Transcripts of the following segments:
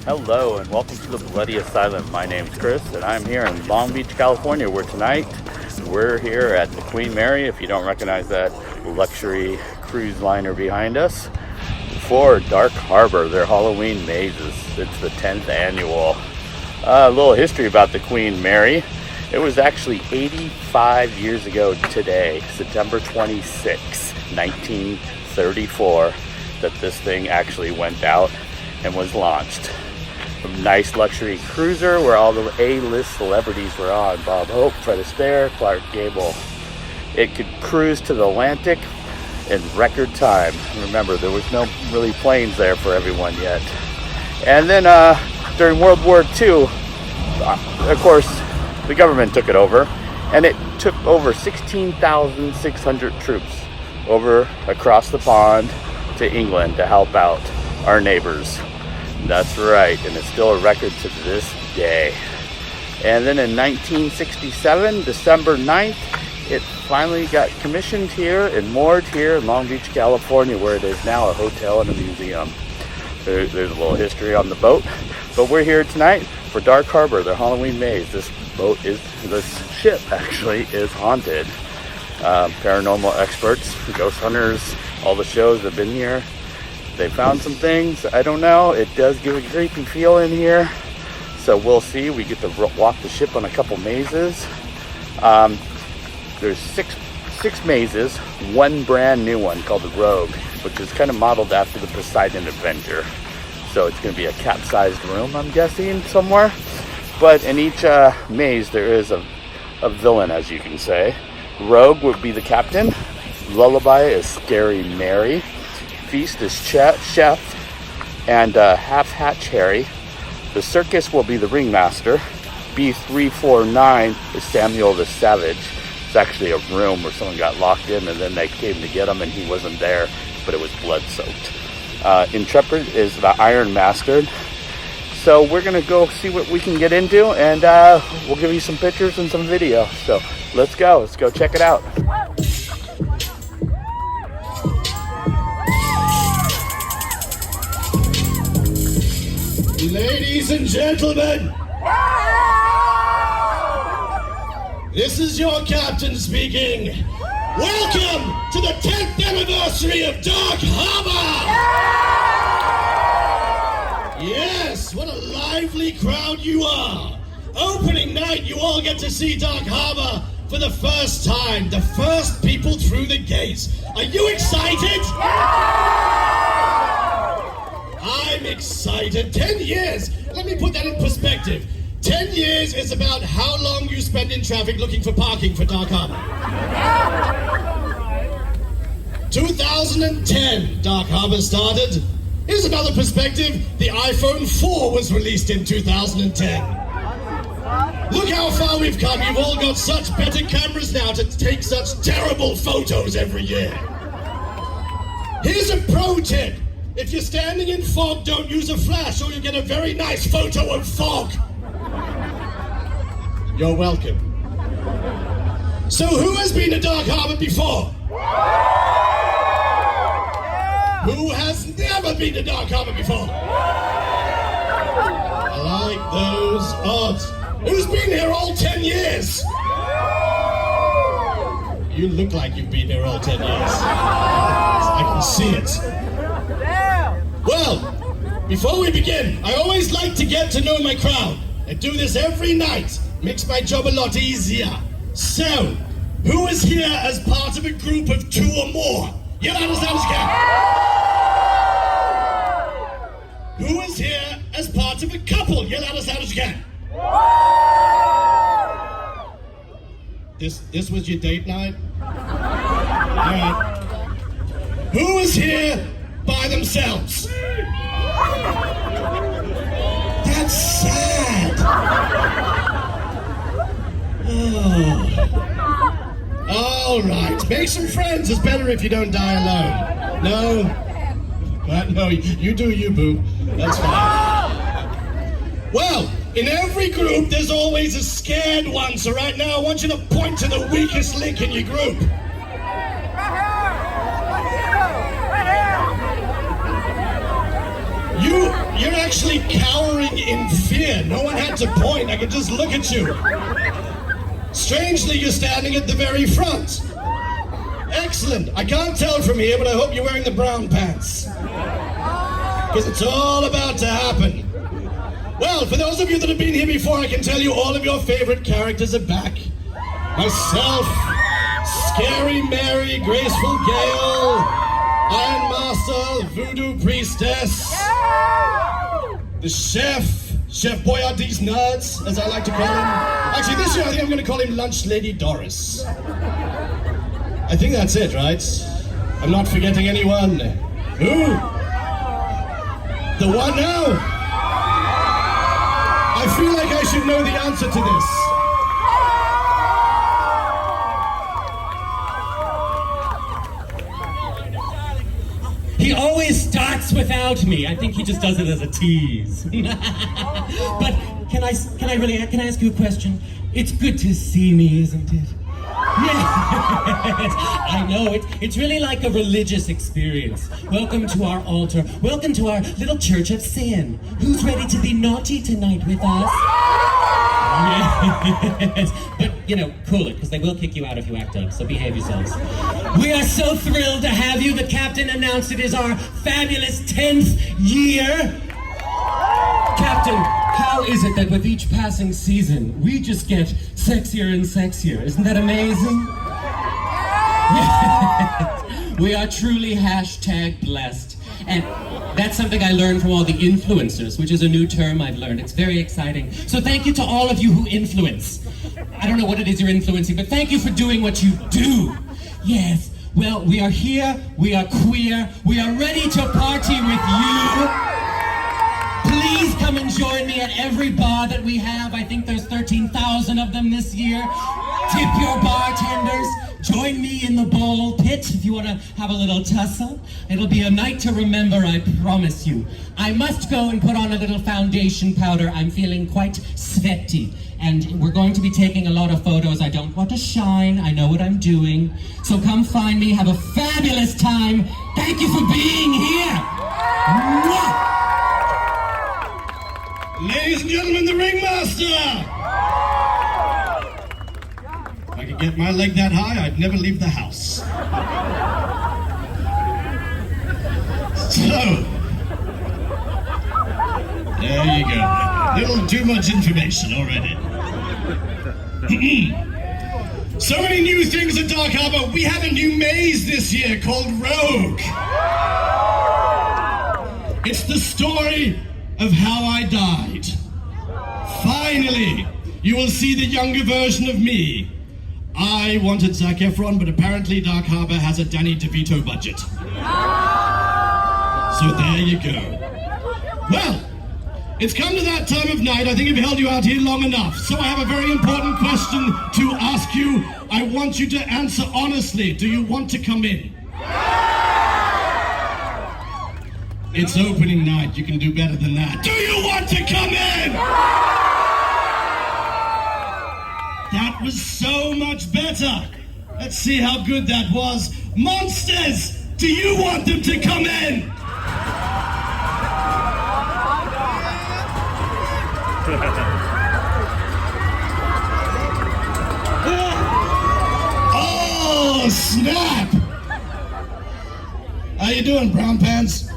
Hello and welcome to the Bloody Asylum. My name's Chris and I'm here in Long Beach, California, where tonight we're here at the Queen Mary, if you don't recognize that luxury cruise liner behind us, for Dark Harbor, their Halloween mazes. It's the 10th annual. A little history about the Queen Mary. It was actually 85 years ago today, September 26, 1934, that this thing actually went out and was launched. A nice luxury cruiser where all the A-list celebrities were on. Bob Hope, Fred Astaire, Clark Gable. It could cruise to the Atlantic in record time. Remember, there was no really planes there for everyone yet. And then during World War II, of course, the government took it over, and it took over 16,600 troops over across the pond to England to help out our neighbors. That's right, and it's still a record to this day. And then in 1967, December 9th, it finally got commissioned here and moored here in Long Beach, California, where it is now a hotel and a museum. There's a little history on the boat, but we're here tonight for Dark Harbor, their Halloween maze. This ship actually is haunted. Paranormal experts, ghost hunters, all the shows have been here. They found some things, I don't know. It does give a creepy feel in here. So we'll see. We get to walk the ship on a couple mazes. There's six mazes, one brand new one called the Rogue, which is kind of modeled after the Poseidon Adventure. So it's going to be a capsized room, I'm guessing, somewhere. But in each maze, there is a villain, as you can say. Rogue would be the captain. Lullaby is Scary Mary. Feast is Chef. And Half-Hatch Harry. The Circus will be the Ringmaster. B349 is Samuel the Savage. It's actually a room where someone got locked in and then they came to get him and he wasn't there, but it was blood-soaked. Intrepid is the Iron Master. So we're going to go see what we can get into, and we'll give you some pictures and some video. So let's go check it out. Ladies and gentlemen, this is your captain speaking. Welcome to the 10th anniversary of Dark Harbor! Yes, what a lively crowd you are. Opening night, you all get to see Dark Harbor for the first time. The first people through the gates. Are you excited? I'm excited. 10 years. Let me put that in perspective. 10 years is about how long you spend in traffic looking for parking for Dark Harbor. 2010, Dark Harbor started. Here's another perspective. The iPhone 4 was released in 2010. Look how far we've come. You've all got such better cameras now to take such terrible photos every year. Here's a pro tip. If you're standing in fog, don't use a flash or you'll get a very nice photo of fog. You're welcome. So who has been to Dark Harbor before? Who has never been to Dark Harbor before? I like those odds. Who's been here all 10 years? You look like you've been here all 10 years. I can see it. Well, before we begin, I always like to get to know my crowd. I do this every night. Makes my job a lot easier. So, who is here as part of a group of 2 or more? Yell out as loud as you can. Who is here as part of a couple? Yell out as loud as you can. This was your date night? Alright. Who is here by themselves? That's sad. Oh. All right, make some friends. It's better if you don't die alone. No, you do you, boo. That's fine. Well, in every group, there's always a scared one. So right now, I want you to point to the weakest link in your group. You're actually cowering in fear. No one had to point. I could just look at you. Strangely, you're standing at the very front. Excellent. I can't tell from here, but I hope you're wearing the brown pants. Because it's all about to happen. Well, for those of you that have been here before, I can tell you all of your favorite characters are back. Myself, Scary Mary, Graceful Gale, Iron Master, Voodoo Priestess, the Chef Boyardee's Nuts, as I like to call him. Actually, this year I think I'm going to call him Lunch Lady Doris. I think that's it, right? I'm not forgetting anyone. Who? The one now? I feel like I should know the answer to this. He always starts without me. I think he just does it as a tease. But can I ask you a question? It's good to see me, isn't it? Yes, I know it. It's really like a religious experience. Welcome to our altar. Welcome to our little church of sin. Who's ready to be naughty tonight with us? Yes. But, cool it, because they will kick you out if you act up, so behave yourselves. We are so thrilled to have you. The captain announced it is our fabulous 10th year. Captain, how is it that with each passing season, we just get sexier and sexier? Isn't that amazing? Yes. We are truly #blessed. And that's something I learned from all the influencers, which is a new term I've learned. It's very exciting. So thank you to all of you who influence. I don't know what it is you're influencing, but thank you for doing what you do. Yes. Well, we are here, we are queer, we are ready to party with you. Please come and join me at every bar that we have. I think there's 13,000 of them this year. Tip your bartenders. Join me in the ball pit if you want to have a little tussle. It'll be a night to remember, I promise you. I must go and put on a little foundation powder. I'm feeling quite sweaty. And we're going to be taking a lot of photos. I don't want to shine. I know what I'm doing. So come find me. Have a fabulous time. Thank you for being here. Mwah! Ladies and gentlemen, the ringmaster! If I could get my leg that high, I'd never leave the house. So, there you go. Little too much information already. So many new things at Dark Harbor. We have a new maze this year called Rogue. It's the story of how I died. Finally, you will see the younger version of me. I wanted Zac Efron, but apparently Dark Harbor has a Danny DeVito budget. So there you go. Well, it's come to that time of night. I think I've held you out here long enough. So I have a very important question to ask you. I want you to answer honestly. Do you want to come in? It's opening night. You can do better than that. Do you want to come in? That was so much better. Let's see how good that was. Monsters, do you want them to come in? Oh, snap! How you doing, brown pants?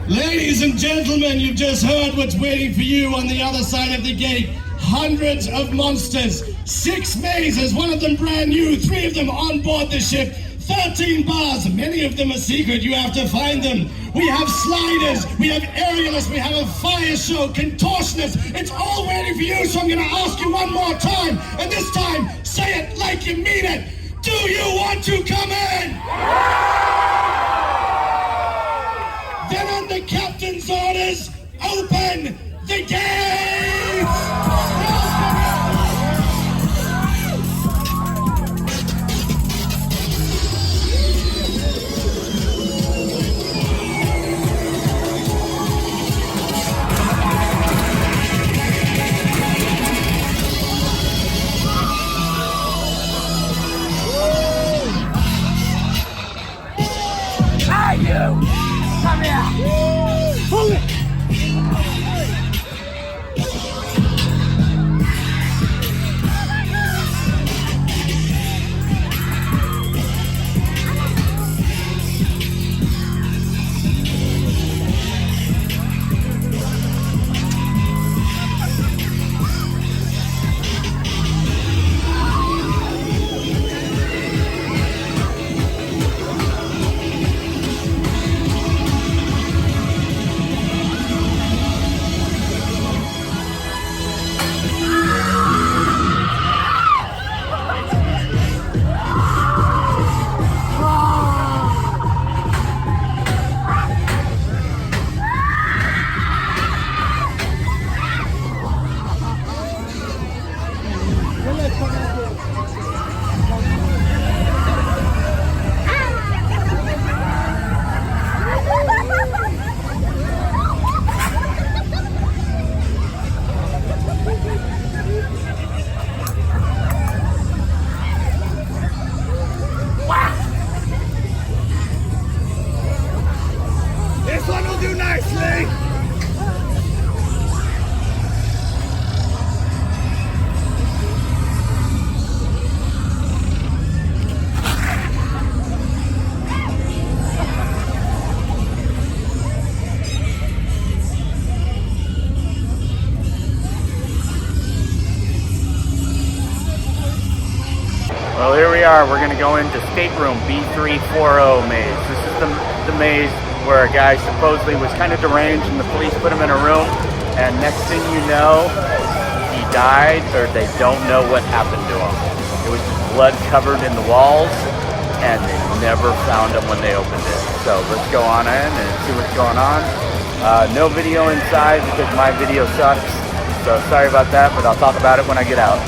Ladies and gentlemen, you've just heard what's waiting for you on the other side of the gate. Hundreds of monsters, 6 mazes, one of them brand new, 3 of them on board the ship, 13 bars, many of them are secret, you have to find them. We have sliders, we have aerialists, we have a fire show, contortionists, it's all waiting for you, so I'm gonna ask you one more time, and this time, say it like you mean it. Do you want to come in? Then on the captain's orders, open the gates! Hey, you! Come here! do nicely. Well, here we are. We're going to go into stateroom B340 maze. This is the maze where a guy supposedly was kind of deranged and the police put him in a room. And next thing you know, he died, or they don't know what happened to him. It was just blood covered in the walls, and they never found him when they opened it. So let's go on in and see what's going on. No video inside because my video sucks. So sorry about that, but I'll talk about it when I get out.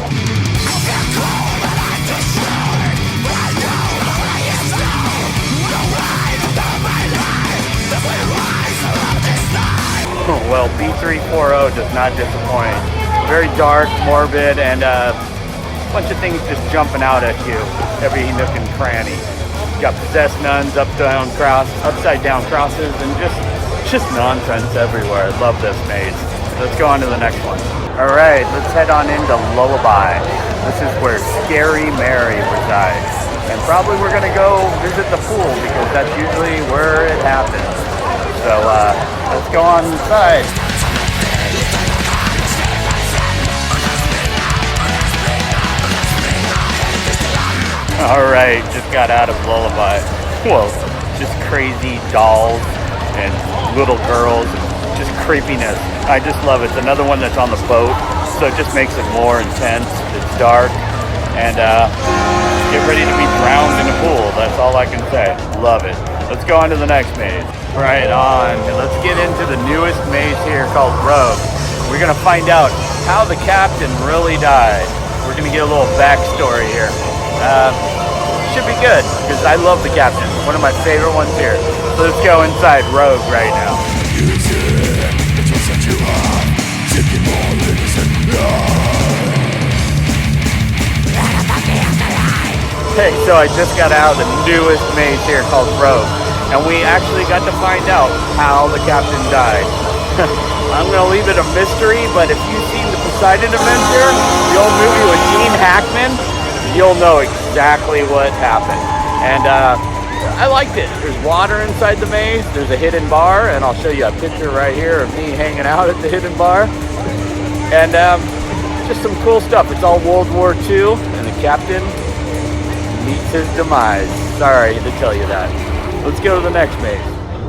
Well, B340 does not disappoint. Very dark, morbid, and a bunch of things just jumping out at you every nook and cranny. You got possessed nuns, upside down crosses, and just nonsense everywhere. I love this maze. Let's go on to the next one. All right, let's head on into Lullaby. This is where Scary Mary resides. And probably we're gonna go visit the pool because that's usually where it happens. So let's go on inside. All right, just got out of Lullaby. Whoa, just crazy dolls and little girls, just creepiness. I just love it. It's another one that's on the boat, so it just makes it more intense. It's dark, and get ready to be drowned in a pool. That's all I can say. Love it. Let's go on to the next maze. Right on. Let's get into the newest maze here called Rogue. We're gonna find out how the captain really died. We're gonna get a little backstory here. Should be good because I love the captain. One of my favorite ones here. So let's go inside Rogue right now. Hey, so I just got out of the newest maze here called Rogue. And we actually got to find out how the captain died. I'm going to leave it a mystery, but if you've seen the Poseidon Adventure, the old movie with Gene Hackman, you'll know exactly what happened. And I liked it. There's water inside the maze, there's a hidden bar, and I'll show you a picture right here of me hanging out at the hidden bar. And just some cool stuff. It's all World War II, and the captain meets his demise. Sorry to tell you that. Let's go to the next maze.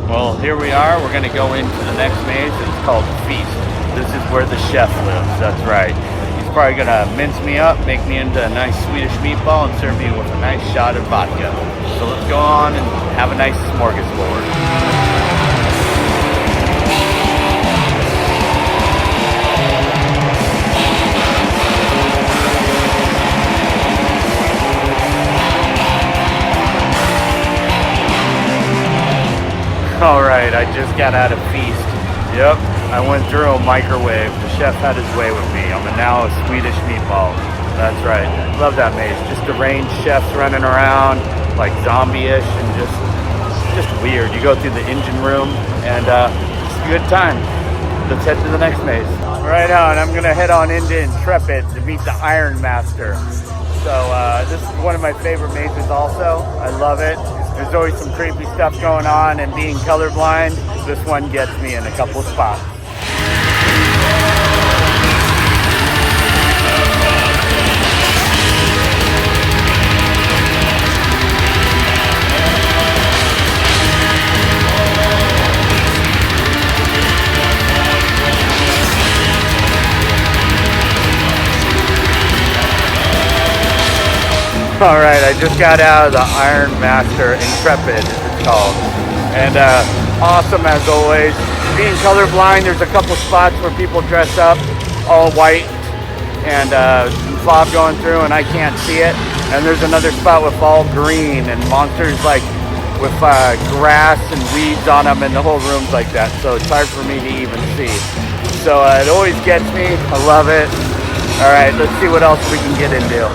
Well, here we are. We're going to go into the next maze. It's called Feast. This is where the chef lives. That's right. He's probably going to mince me up, make me into a nice Swedish meatball, and serve me with a nice shot of vodka. So let's go on and have a nice smorgasbord. All right, I just got out of Feast. Yep, I went through a microwave. The chef had his way with me. I'm now a Swedish meatball. That's right. Love that maze. Just deranged chefs running around like zombie-ish and just weird. You go through the engine room and it's a good time. Let's head to the next maze. Right on, I'm gonna head on into Intrepid to meet the Iron Master. So this is one of my favorite mazes also. I love it. There's always some creepy stuff going on, and being colorblind, this one gets me in a couple spots. All right, I just got out of the Iron Master Intrepid, it's called. And awesome as always. Being colorblind, there's a couple spots where people dress up all white and some fog going through and I can't see it. And there's another spot with all green and monsters like with grass and weeds on them, and the whole room's like that. So it's hard for me to even see. So it always gets me, I love it. All right, let's see what else we can get into.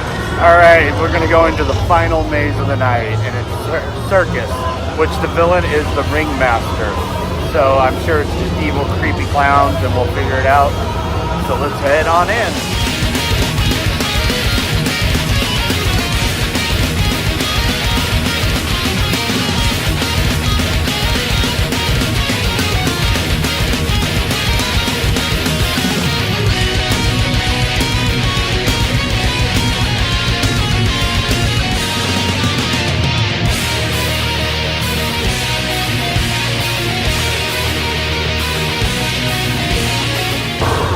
All right, we're gonna go into the final maze of the night, and it's Circus, which the villain is the Ringmaster. So I'm sure it's just evil, creepy clowns, and we'll figure it out. So let's head on in.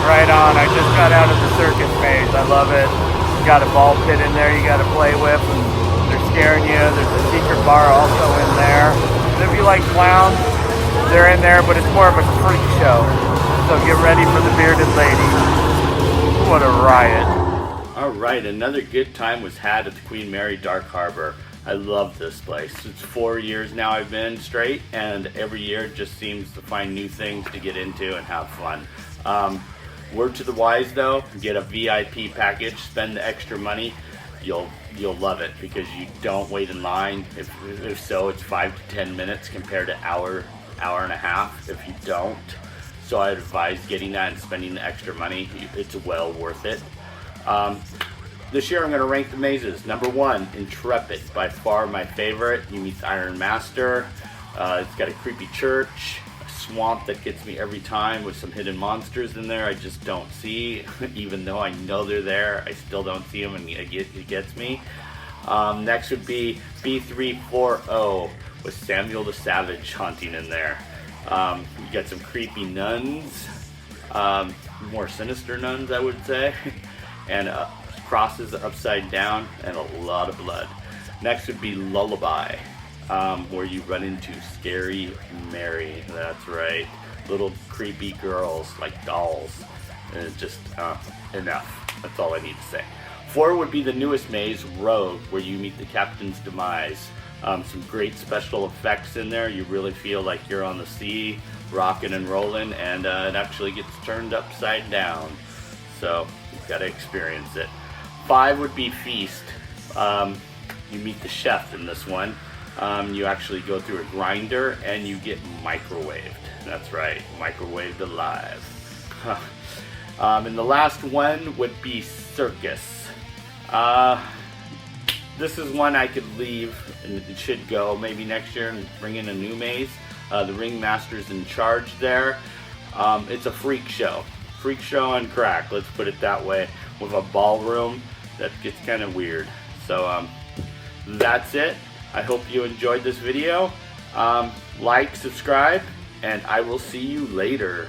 Right on. I just got out of the circus maze. I love it. Got a ball pit in there you got to play with. And they're scaring you. There's a secret bar also in there. And if you like clowns, they're in there, but it's more of a freak show. So get ready for the bearded lady. What a riot. All right, another good time was had at the Queen Mary Dark Harbor. I love this place. It's 4 years now I've been straight, and every year just seems to find new things to get into and have fun. Word to the wise though, get a VIP package, spend the extra money, you'll love it because you don't wait in line. If so, it's 5 to 10 minutes compared to hour and a half if you don't. So I advise getting that and spending the extra money. It's well worth it. This year I'm going to rank the mazes. Number 1, Intrepid, by far my favorite. You meet the Iron Master. It's got a creepy church, swamp that gets me every time with some hidden monsters in there I just don't see. Even though I know they're there, I still don't see them, and it gets me. Next would be B340 with Samuel the Savage haunting in there. You got some creepy nuns, more sinister nuns I would say, and crosses upside down and a lot of blood. Next would be Lullaby, where you run into Scary Mary. That's right, little creepy girls like dolls, and it's just enough. That's all I need to say. 4 would be the newest maze, Rogue, where you meet the captain's demise. Some great special effects in there. You really feel like you're on the sea, rocking and rolling, and it actually gets turned upside down. So you've got to experience it. 5 would be Feast. You meet the chef in this one. You actually go through a grinder and you get microwaved. That's right, microwaved alive. And the last one would be Circus. This is one I could leave and it should go maybe next year and bring in a new maze. The ringmaster's in charge there. It's a freak show on crack, let's put it that way, with a ballroom that gets kind of weird. So that's it. I hope you enjoyed this video. Like, subscribe, and I will see you later.